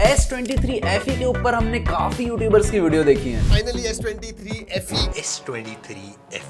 S23 FE के ऊपर हमने काफी यूट्यूबर्स की वीडियो देखी है। Finally S23 FE,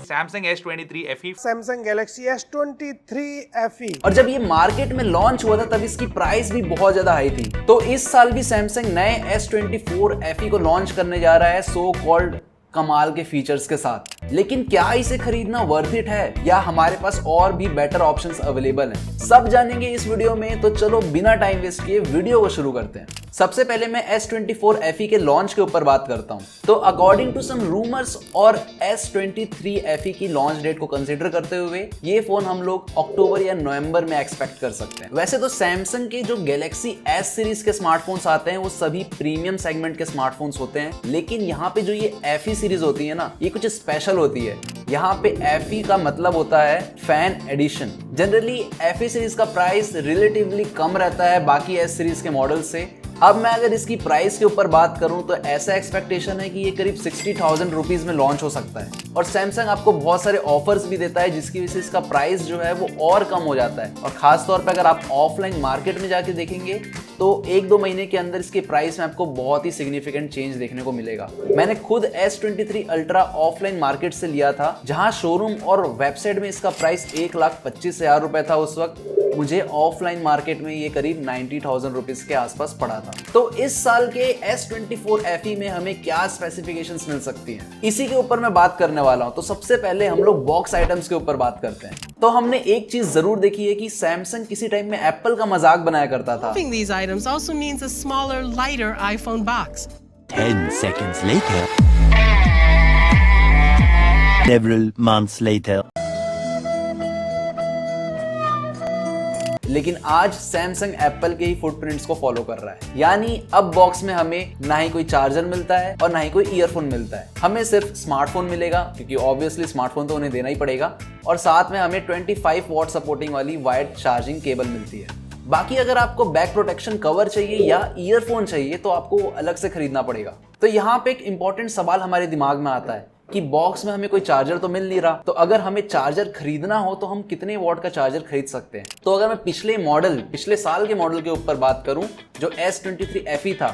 Samsung S23 FE, Samsung Galaxy S23 FE। और जब ये मार्केट में लॉन्च हुआ था तब इसकी प्राइस भी बहुत ज्यादा हाई थी। तो इस साल भी सैमसंग नए S24 FE को लॉन्च करने जा रहा है सो कॉल्ड कमाल के फीचर्स के साथ। लेकिन क्या इसे खरीदना वर्थ इट है या हमारे पास और भी बेटर ऑप्शंस अवेलेबल हैं? सब जानेंगे इस वीडियो में, तो चलो बिना टाइम वेस्ट किए वीडियो को शुरू करते हैं। सबसे पहले मैं S24 FE के लॉन्च के ऊपर बात करता हूं। तो अकॉर्डिंग टू सम रूमर्स और S23 FE की लॉन्च डेट को कंसीडर करते हुए ये फोन हम लोग अक्टूबर या नवंबर में एक्सपेक्ट कर सकते हैं। वैसे तो सैमसंग के जो गैलेक्सी S सीरीज के स्मार्टफोन्स आते हैं वो सभी प्रीमियम सेगमेंट के स्मार्टफोन्स होते हैं, लेकिन यहाँ पे जो ये FE सीरीज होती है ना, ये कुछ स्पेशल होती है। यहाँ पे FE का मतलब होता है fan addition. Generally FE series का प्राइस रिलेटिवली कम रहता है बाकी S सीरीज के मॉडल से। अब मैं अगर इसकी प्राइस के ऊपर बात करूं तो ऐसा एक्सपेक्टेशन है कि ये करीब 60,000 रुपीज में लॉन्च हो सकता है। और सैमसंग आपको बहुत सारे ऑफर्स भी देता है जिसकी वजह से इसका प्राइस जो है वो और कम हो जाता है। और खास तौर पे अगर आप ऑफलाइन मार्केट में जाके देखेंगे तो 1-2 महीने के अंदर इसके प्राइस में आपको बहुत ही सिग्निफिकेंट चेंज देखने को मिलेगा। मैंने खुद S23 अल्ट्रा ऑफलाइन मार्केट से लिया था, जहां शोरूम और वेबसाइट में इसका प्राइस 1,25,000 रुपए था उस वक्त। मुझे ऑफलाइन मार्केट में ये करीब 90,000 रुपीज के आसपास पड़ा था। तो इस साल के S24 FE में हमें क्या स्पेसिफिकेशंस मिल सकती हैं, इसी के ऊपर मैं बात करने वाला हूं। तो सबसे पहले हम लोग बॉक्स आइटम्स के ऊपर बात करते हैं। तो हमने एक चीज जरूर देखी है कि सैमसंग किसी टाइम में एप्पल का मजाक बनाया करता था। These items also means a smaller, lighter iPhone box. 10 seconds later. Several months later. लेकिन आज सैमसंग एप्पल के ही फुटप्रिंट्स को फॉलो कर रहा है। यानी अब बॉक्स में हमें ना ही कोई चार्जर मिलता है और ना ही कोई ईयरफोन मिलता है। हमें सिर्फ स्मार्टफोन मिलेगा, क्योंकि ऑब्वियसली स्मार्टफोन तो उन्हें देना ही पड़ेगा। और साथ में हमें 25 वॉट सपोर्टिंग वाली वायर्ड चार्जिंग केबल मिलती है। बाकी अगर आपको बैक प्रोटेक्शन कवर चाहिए या ईयरफोन चाहिए तो आपको अलग से खरीदना पड़ेगा। तो यहाँ पे एक इंपॉर्टेंट सवाल हमारे दिमाग में आता है कि बॉक्स में हमें कोई चार्जर तो मिल नहीं रहा, तो अगर हमें चार्जर खरीदना हो तो हम कितने वॉट का चार्जर खरीद सकते हैं? तो अगर मैं पिछले साल के मॉडल के ऊपर बात करूं, जो S23 FE था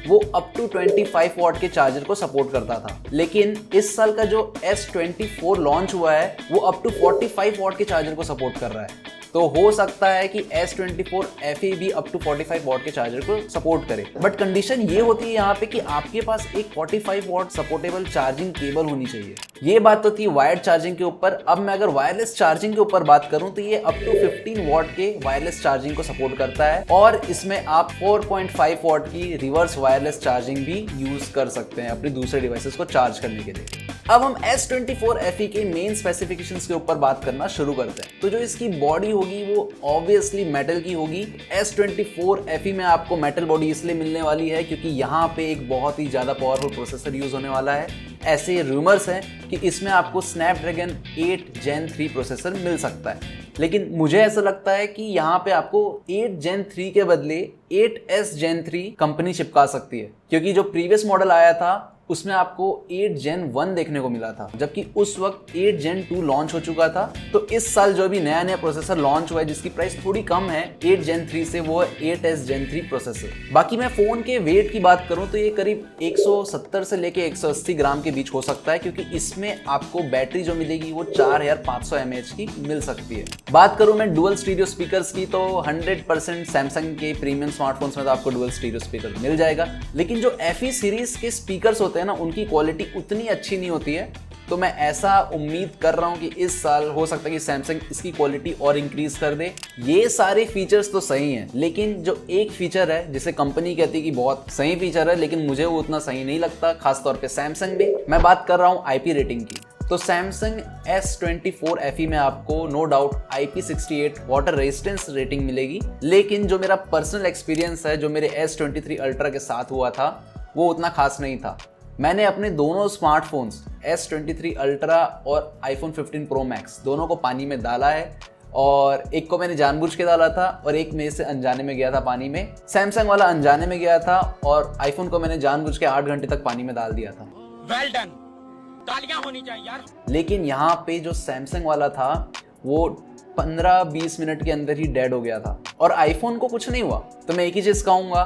वो अप टू 25 वॉट के चार्जर को सपोर्ट करता था। लेकिन इस साल का जो S24 लॉन्च हुआ है वो अप टू 45 वॉट के चार्जर को सपोर्ट कर रहा है। तो हो सकता है कि S24 FE भी अप टू 45 वॉट के चार्जर को सपोर्ट करे। बट कंडीशन ये होती है यहाँ पे कि आपके पास एक 45 वॉट सपोर्टेबल चार्जिंग केबल होनी चाहिए। ये बात तो थी वायर्ड चार्जिंग के ऊपर। अब मैं अगर वायरलेस चार्जिंग के ऊपर बात करूं तो ये अप टू 15 वॉट के वायरलेस चार्जिंग को सपोर्ट करता है और इसमें आप 4.5 वॉट की रिवर्स वायरलेस चार्जिंग भी यूज कर सकते हैं अपने दूसरे डिवाइसेस को चार्ज करने के लिए। अब हम S24 FE के मेन स्पेसिफिकेशंस के ऊपर बात करना शुरू करते हैं। तो जो इसकी बॉडी होगी वो ऑब्वियसली मेटल की होगी। S24 FE में आपको मेटल बॉडी इसलिए मिलने वाली है क्योंकि यहाँ पे एक बहुत ही ज्यादा पावरफुल प्रोसेसर यूज होने वाला है। ऐसे रूमर्स हैं कि इसमें आपको स्नैपड्रैगन 8 Gen 3 प्रोसेसर मिल सकता है, लेकिन मुझे ऐसा लगता है कि यहाँ पे आपको 8 Gen 3 के बदले 8S Gen 3 कंपनी चिपका सकती है, क्योंकि जो प्रीवियस मॉडल आया था उसमें आपको 8 Gen 1 देखने को मिला था, जबकि उस वक्त 8 Gen 2 लॉन्च हो चुका था। तो इस साल जो भी नया प्रोसेसर लॉन्च हुआ है जिसकी प्राइस थोड़ी कम है 8 Gen 3 से, वो है 8S Gen 3 प्रोसेसर। बाकी मैं फोन के वेट की बात करूं तो ये करीब 170 से लेके 180 ग्राम के बीच हो सकता है, क्योंकि इसमें आपको बैटरी जो मिलेगी वो 4500 mAh की मिल सकती है। बात करूं मैं डुअल स्टीरियो स्पीकर्स की तो 100% सैमसंग के प्रीमियम स्मार्टफोन्स में तो आपको डुअल स्टीरियो स्पीकर मिल जाएगा, लेकिन जो FE सीरीज के स्पीकर्स होते हैं ना उनकी क्वालिटी उतनी अच्छी नहीं होती है। तो मैं ऐसा उम्मीद कर रहा हूं कि इस साल हो सकता है कि सैमसंग इसकी क्वालिटी और इंक्रीज कर दे। ये सारे फीचर्स तो सही हैं, लेकिन जो एक फीचर है जिसे कंपनी कहती है कि बहुत सही फीचर है लेकिन मुझे वो उतना सही नहीं लगता, खासतौर पे सैमसंग में। मैं बात कर रहा हूं IP रेटिंग की। तो सैमसंग S24 FE में आपको no doubt IP68 water resistance rating मिलेगी, लेकिन जो मेरा पर्सनल एक्सपीरियंस है जो मेरे S23 अल्ट्रा के साथ हुआ था वो उतना खास नहीं था। मैंने अपने दोनों स्मार्टफोन्स S23 अल्ट्रा और iPhone 15 Pro Max दोनों को पानी में डाला है, और एक को मैंने जानबूझ के डाला था और एक मेरे से अनजाने में गया था पानी में। सैमसंग वाला अनजाने में गया था और आईफोन को मैंने जानबूझ के 8 घंटे तक पानी में डाल दिया था। वेल डन, तालियां होनी चाहिए यार। लेकिन यहाँ पे जो सैमसंग वाला था वो 15-20 मिनट के अंदर ही डेड हो गया था और आईफोन को कुछ नहीं हुआ। तो मैं एक ही चीज कहूंगा,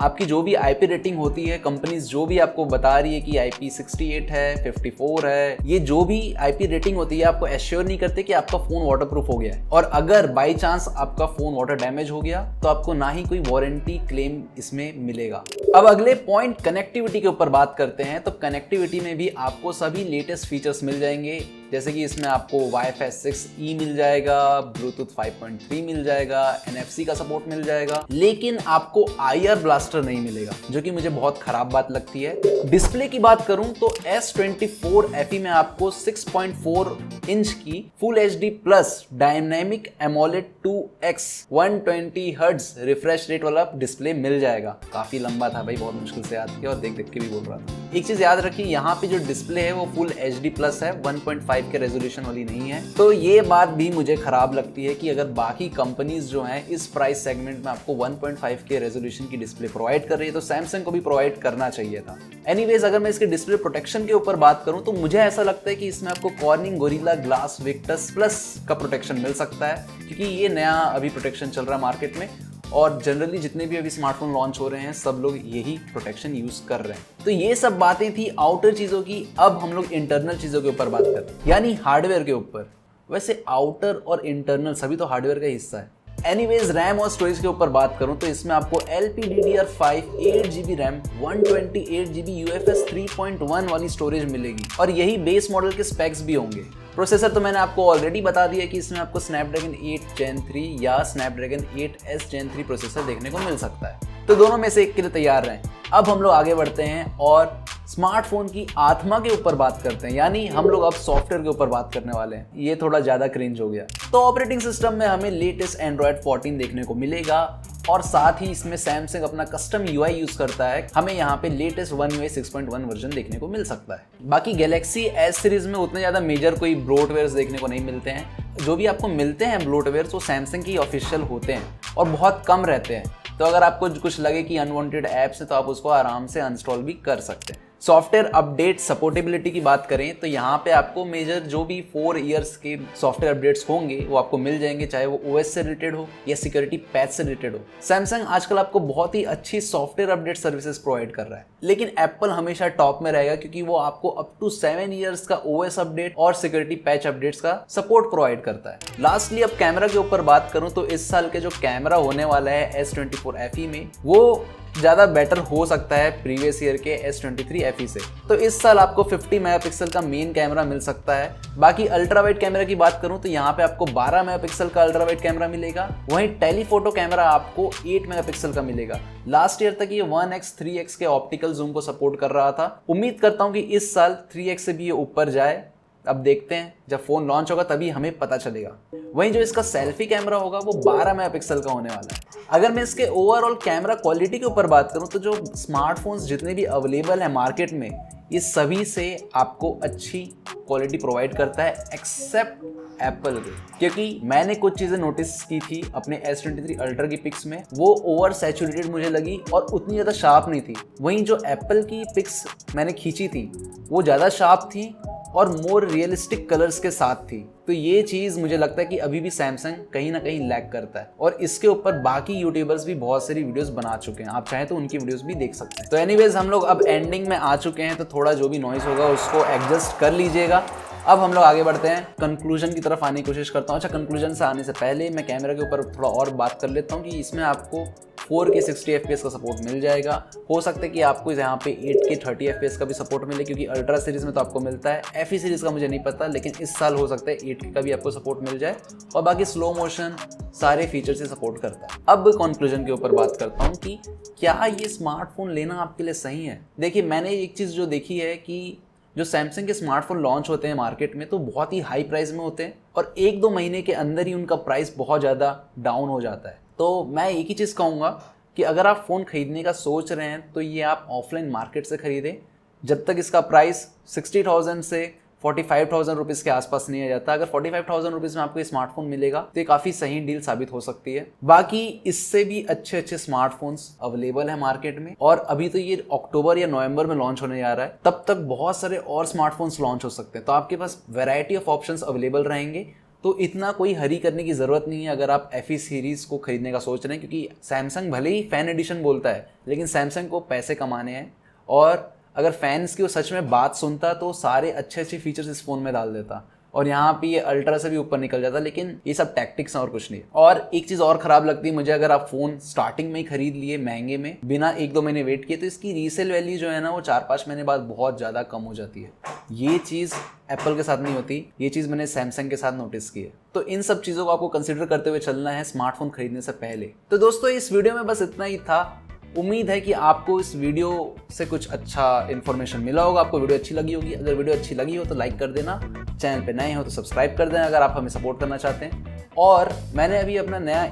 आपकी जो भी आईपी रेटिंग होती है, कंपनीज जो भी आपको बता रही है कि आईपी 68 है, 54 है, ये जो भी आईपी रेटिंग होती है आपको एश्योर नहीं करते कि आपका फोन वाटरप्रूफ हो गया है। और अगर बाई चांस आपका फोन वाटर डैमेज हो गया तो आपको ना ही कोई वारंटी क्लेम इसमें मिलेगा। अब अगले पॉइंट कनेक्टिविटी के ऊपर बात करते हैं। तो कनेक्टिविटी में भी आपको सभी लेटेस्ट फीचर्स मिल जाएंगे, जैसे कि इसमें आपको Wi-Fi 6E मिल जाएगा, Bluetooth 5.3 मिल जाएगा, NFC का सपोर्ट मिल जाएगा, लेकिन आपको IR ब्लास्टर नहीं मिलेगा, जो कि मुझे बहुत खराब बात लगती है। डिस्प्ले की बात करूं तो S24 FE में आपको 6.4 इंच की full HD plus dynamic AMOLED 2X 120 hertz refresh rate वाला डिस्प्ले मिल जाएगा। काफी लंबा था भाई, बहुत मुश्किल से याद किया और देख देख के भी बोल रहा था। एक चीज याद रखिए, यहाँ पे जो डिस्प्ले है वो फुल HD प्लस है, 1.5 के रेजोल्यूशन वाली नहीं है। तो ये बात भी मुझे खराब लगती है कि अगर बाकी कंपनीज जो हैं इस प्राइस सेगमेंट में आपको 1.5 के रेजोल्यूशन की डिस्प्ले प्रोवाइड कर रही है तो सैमसंग को भी प्रोवाइड करना चाहिए था। एनीवेज, अगर मैं इसके डिस्प्ले प्रोटेक्शन के ऊपर बात करूं तो मुझे ऐसा लगता है कि इसमें आपको cornering gorilla glass Victus plus का प्रोटेक्शन मिल सकता है, क्योंकि ये नया अभी प्रोटेक्शन चल रहा है मार्केट में और जनरली जितने भी अभी स्मार्टफोन लॉन्च हो रहे हैं सब लोग यही प्रोटेक्शन यूज कर रहे हैं। तो ये सब बातें थी आउटर चीजों की। अब हम लोग इंटरनल चीजों के ऊपर बात करते हैं, यानी हार्डवेयर के ऊपर। वैसे आउटर और इंटरनल सभी तो हार्डवेयर का हिस्सा है। एनीवेज, रैम और स्टोरेज के ऊपर बात करूं तो इसमें आपको LPDDR5 8GB RAM 128GB UFS 3.1 वाली स्टोरेज मिलेगी और यही बेस मॉडल के स्पेक्स भी होंगे। प्रोसेसर तो मैंने आपको ऑलरेडी बता दिया कि इसमें आपको Snapdragon 8 Gen 3 या Snapdragon 8S Gen 3 प्रोसेसर देखने को मिल सकता है, तो दोनों में से एक के लिए तैयार रहें। अब हम लोग आगे बढ़ते हैं और स्मार्टफोन की आत्मा के ऊपर बात करते हैं, यानी हम लोग अब सॉफ्टवेयर के ऊपर बात करने वाले हैं। ये थोड़ा ज्यादा क्रिंज हो गया। तो ऑपरेटिंग सिस्टम में हमें लेटेस्ट Android 14 देखने को मिलेगा और साथ ही इसमें सैमसंग अपना कस्टम UI यूज करता है। हमें यहाँ पे लेटेस्ट One UI 6.1 वर्जन देखने को मिल सकता है। बाकी गैलेक्सी S सीरीज में उतने ज्यादा मेजर कोई ब्लोटवेयर्स देखने को नहीं मिलते हैं। जो भी आपको मिलते हैं ब्लोटवेयर्स वो सैमसंग की ऑफिशियल होते हैं और बहुत कम रहते हैं। तो अगर आपको कुछ लगे कि अनवांटेड ऐप्स है तो आप उसको आराम से अनइंस्टॉल भी कर सकते हैं। सॉफ्टवेयर अपडेट सपोर्टेबिलिटी की बात करें तो यहाँ पे आपको मेजर जो भी 4 इयर्स के सॉफ्टवेयर अपडेट्स होंगे वो आपको मिल जाएंगे, चाहे वो OS से रिलेटेड हो या सिक्योरिटी पैच से रिलेटेड हो। सैमसंग आजकल आपको बहुत ही अच्छी सॉफ्टवेयर अपडेट सर्विसेज प्रोवाइड कर रहा है, लेकिन एप्पल हमेशा टॉप में रहेगा क्योंकि वो आपको अप टू 7 इयर्स का OS अपडेट और सिक्योरिटी पैच अपडेट्स का सपोर्ट प्रोवाइड करता है। लास्टली, अब कैमरा के ऊपर बात करूं तो इस साल के जो कैमरा होने वाला है S24 FE में वो ज़्यादा बेटर हो सकता है प्रीवियस ईयर के S23 FE से। तो इस साल आपको 50 मेगापिक्सल का मेन कैमरा मिल सकता है। बाकी अल्ट्रा वाइड कैमरा की बात करूं तो यहाँ पे आपको 12 मेगापिक्सल का अल्ट्रा वाइड कैमरा मिलेगा, वहीं टेलीफोटो कैमरा आपको 8 मेगापिक्सल का मिलेगा। लास्ट ईयर तक ये 1x 3x के ऑप्टिकल जूम को सपोर्ट कर रहा था। उम्मीद करता हूँ कि इस साल 3x से भी ये ऊपर जाए। अब देखते हैं, जब फोन लॉन्च होगा तभी हमें पता चलेगा। वहीं जो इसका सेल्फी कैमरा होगा वो 12 मेगापिक्सल का होने वाला है। अगर मैं इसके ओवरऑल कैमरा क्वालिटी के ऊपर बात करूं तो जो स्मार्टफोन्स जितने भी अवेलेबल है मार्केट में, ये सभी से आपको अच्छी क्वालिटी प्रोवाइड करता है एक्सेप्ट एप्पल के, क्योंकि मैंने कुछ चीज़ें नोटिस की थी अपने S23 अल्ट्रा की पिक्स में, वो ओवर सैचुरेटेड मुझे लगी और उतनी ज़्यादा शार्प नहीं थी। वहीं जो एप्पल की पिक्स मैंने खींची थी वो ज़्यादा शार्प थी और मोर रियलिस्टिक कलर्स के साथ थी। तो ये चीज़ मुझे लगता है कि अभी भी सैमसंग कहीं ना कहीं लैग करता है और इसके ऊपर बाकी यूट्यूबर्स भी बहुत सारी वीडियोस बना चुके हैं, आप चाहें तो उनकी वीडियोस भी देख सकते हैं। तो एनीवेज, हम लोग अब एंडिंग में आ चुके हैं, तो थोड़ा जो भी नॉइस होगा उसको एडजस्ट कर लीजिएगा। अब हम लोग आगे बढ़ते हैं, कंक्लूजन की तरफ आने की कोशिश करता हूँ। अच्छा, कंक्लूजन से आने से पहले मैं कैमरा के ऊपर थोड़ा और बात कर लेता हूँ कि इसमें आपको 4K 60 FPS का सपोर्ट मिल जाएगा। हो सकता है कि आपको यहाँ पे 8K 30 FPS का भी सपोर्ट मिले, क्योंकि अल्ट्रा सीरीज में तो आपको मिलता है, FE सीरीज का मुझे नहीं पता, लेकिन इस साल हो सकता है 8K का भी आपको सपोर्ट मिल जाए। और बाकी स्लो मोशन सारे फीचर से सपोर्ट करता है। अब कंक्लूजन के ऊपर बात करता हूँ कि क्या ये स्मार्टफोन लेना आपके लिए सही है। देखिए, मैंने एक चीज़ जो देखी है कि जो सैमसंग के स्मार्टफोन लॉन्च होते हैं मार्केट में तो बहुत ही हाई प्राइस में होते हैं और 1-2 महीने के अंदर ही उनका प्राइस बहुत ज़्यादा डाउन हो जाता है। तो मैं एक ही चीज़ कहूँगा कि अगर आप फ़ोन खरीदने का सोच रहे हैं तो ये आप ऑफलाइन मार्केट से खरीदें, जब तक इसका प्राइस 60,000 से 45,000 रुपीज़ के आसपास नहीं आ जाता। अगर 45,000 रुपीज़ में आपको ये स्मार्टफोन मिलेगा तो ये काफ़ी सही डील साबित हो सकती है। बाकी इससे भी अच्छे अच्छे स्मार्टफोन्स अवेलेबल है मार्केट में और अभी तो ये अक्टूबर या नवंबर में लॉन्च होने जा रहा है, तब तक बहुत सारे और स्मार्टफोन्स लॉन्च हो सकते हैं। तो आपके पास वैरायटी ऑफ ऑप्शंस अवेलेबल रहेंगे। तो इतना कोई हरी करने की ज़रूरत नहीं है अगर आप FE सीरीज़ को खरीदने का सोच रहे हैं, क्योंकि सैमसंग भले ही फ़ैन एडिशन बोलता है लेकिन सैमसंग को पैसे कमाने हैं, और अगर फैंस की वो सच में बात सुनता तो सारे अच्छे अच्छे फीचर्स इस फ़ोन में डाल देता और यहाँ पे ये अल्ट्रा से भी ऊपर निकल जाता, लेकिन ये सब टैक्टिक्स हैं और कुछ नहीं। और एक चीज़ और ख़राब लगती है मुझे, अगर आप फ़ोन स्टार्टिंग में ही खरीद लिए महंगे में बिना 1-2 महीने वेट किए तो इसकी रीसेल वैल्यू जो है ना वो 4-5 महीने बाद बहुत ज़्यादा कम हो जाती है। ये चीज़ एप्पल के साथ नहीं होती, ये चीज़ मैंने सैमसंग के साथ नोटिस की है। तो इन सब चीज़ों को आपको कंसिडर करते हुए चलना है स्मार्टफोन खरीदने से पहले। तो दोस्तों इस वीडियो में बस इतना ही था। उम्मीद है कि आपको इस वीडियो से कुछ अच्छा इन्फॉर्मेशन मिला होगा, आपको वीडियो अच्छी लगी होगी। अगर वीडियो अच्छी लगी हो तो लाइक कर देना, चैनल पे नए हो तो सब्सक्राइब कर देना अगर आप हमें सपोर्ट करना चाहते हैं। और मैंने अभी अपना नया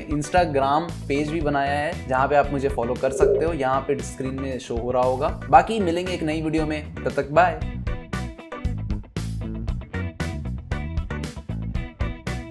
इंस्टाग्राम पेज भी बनाया है जहाँ पे आप मुझे फॉलो कर सकते हो, यहाँ पे स्क्रीन में शो हो रहा होगा। बाकी मिलेंगे एक नई वीडियो में, तब तक बाय।